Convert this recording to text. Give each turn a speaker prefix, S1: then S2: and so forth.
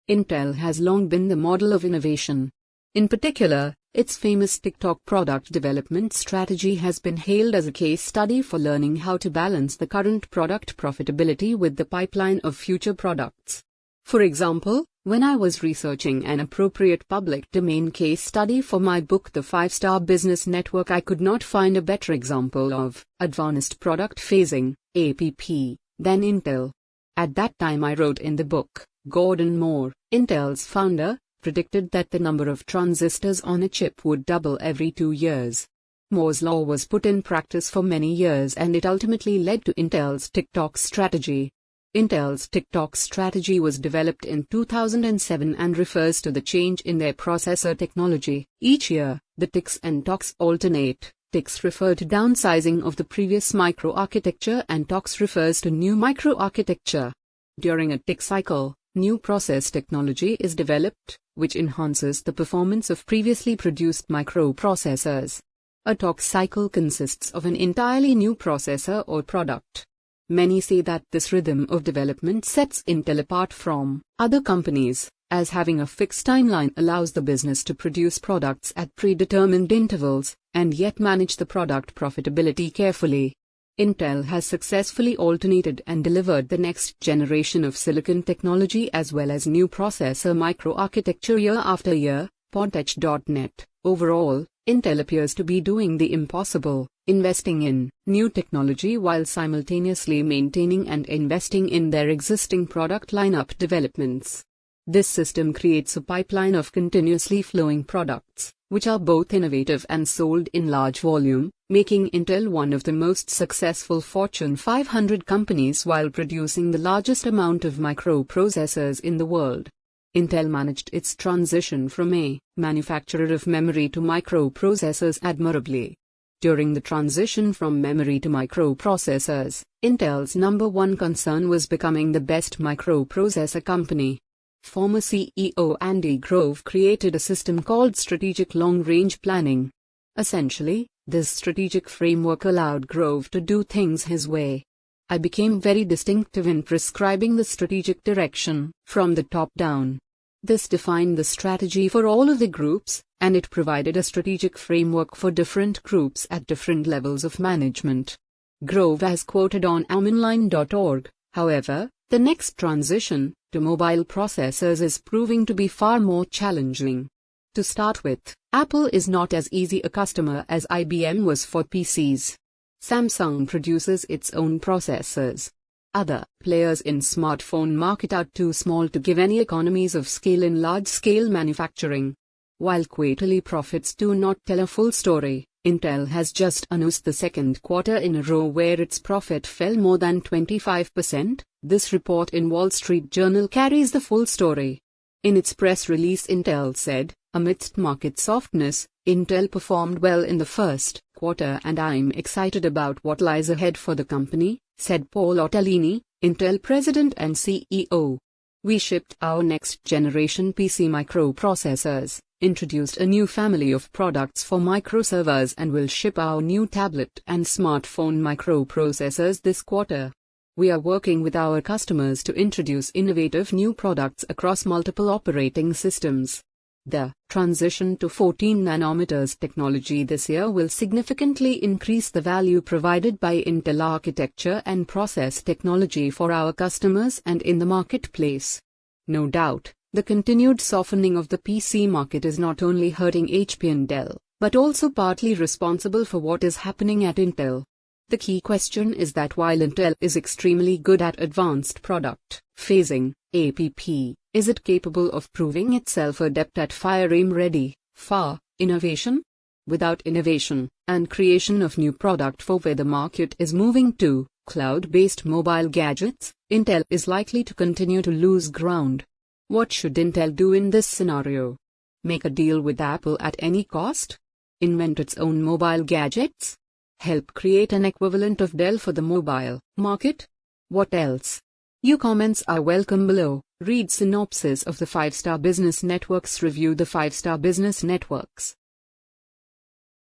S1: Intel has long been the model of innovation. In particular, its famous TikTok product development strategy has been hailed as a case study for learning how to balance the current product profitability with the pipeline of future products. For example, when I was researching an appropriate public domain case study for my book The 5-Star Business Network, I could not find a better example of advanced product phasing, APP, than Intel. At that time I wrote in the book, Gordon Moore, Intel's founder, predicted that the number of transistors on a chip would double every 2 years. Moore's law was put in practice for many years and it ultimately led to Intel's TikTok strategy. Intel's TikTok strategy was developed in 2007 and refers to the change in their processor technology. Each year, the ticks and talks alternate. Ticks refer to downsizing of the previous microarchitecture and talks refers to new microarchitecture. During a tick cycle, new process technology is developed, which enhances the performance of previously produced microprocessors. A talk cycle consists of an entirely new processor or product. Many say that this rhythm of development sets Intel apart from other companies, as having a fixed timeline allows the business to produce products at predetermined intervals, and yet manage the product profitability carefully. Intel has successfully alternated and delivered the next generation of silicon technology as well as new processor microarchitecture year after year. Pontech.net. Overall, Intel appears to be doing the impossible, investing in new technology while simultaneously maintaining and investing in their existing product lineup developments. This system creates a pipeline of continuously flowing products, which are both innovative and sold in large volume, making Intel one of the most successful Fortune 500 companies while producing the largest amount of microprocessors in the world. Intel managed its transition from a manufacturer of memory to microprocessors admirably. During the transition from memory to microprocessors, Intel's number one concern was becoming the best microprocessor company. Former CEO Andy Grove created a system called Strategic Long-Range Planning. Essentially, this strategic framework allowed Grove to do things his way. I became very distinctive in prescribing the strategic direction from the top down. This defined the strategy for all of the groups, and it provided a strategic framework for different groups at different levels of management. Grove has quoted on aminline.org, however, the next transition to mobile processors is proving to be far more challenging. To start with, Apple is not as easy a customer as IBM was for PCs. Samsung produces its own processors. Other players in smartphone market are too small to give any economies of scale in large-scale manufacturing. While quarterly profits do not tell a full story, Intel has just announced the second quarter in a row where its profit fell more than 25%. This report in Wall Street Journal carries the full story. In its press release, Intel said, amidst market softness, Intel performed well in the first quarter and I'm excited about what lies ahead for the company, said Paul Otellini, Intel president and CEO. We shipped our next generation PC microprocessors, introduced a new family of products for microservers and will ship our new tablet and smartphone microprocessors this quarter. We are working with our customers to introduce innovative new products across multiple operating systems. The transition to 14 nanometers technology this year will significantly increase the value provided by Intel architecture and process technology for our customers and in the marketplace. No doubt, the continued softening of the PC market is not only hurting HP and Dell, but also partly responsible for what is happening at Intel. The key question is that while Intel is extremely good at advanced product phasing, APP, is it capable of proving itself adept at FIRE-ready, FAR, innovation? Without innovation, and creation of new product for where the market is moving to, cloud-based mobile gadgets, Intel is likely to continue to lose ground. What should Intel do in this scenario? Make a deal with Apple at any cost? Invent its own mobile gadgets? Help create an equivalent of Dell for the mobile market? What else? Your comments are welcome below. Read synopsis of the 5-Star Business Network's review. The 5-Star Business Network's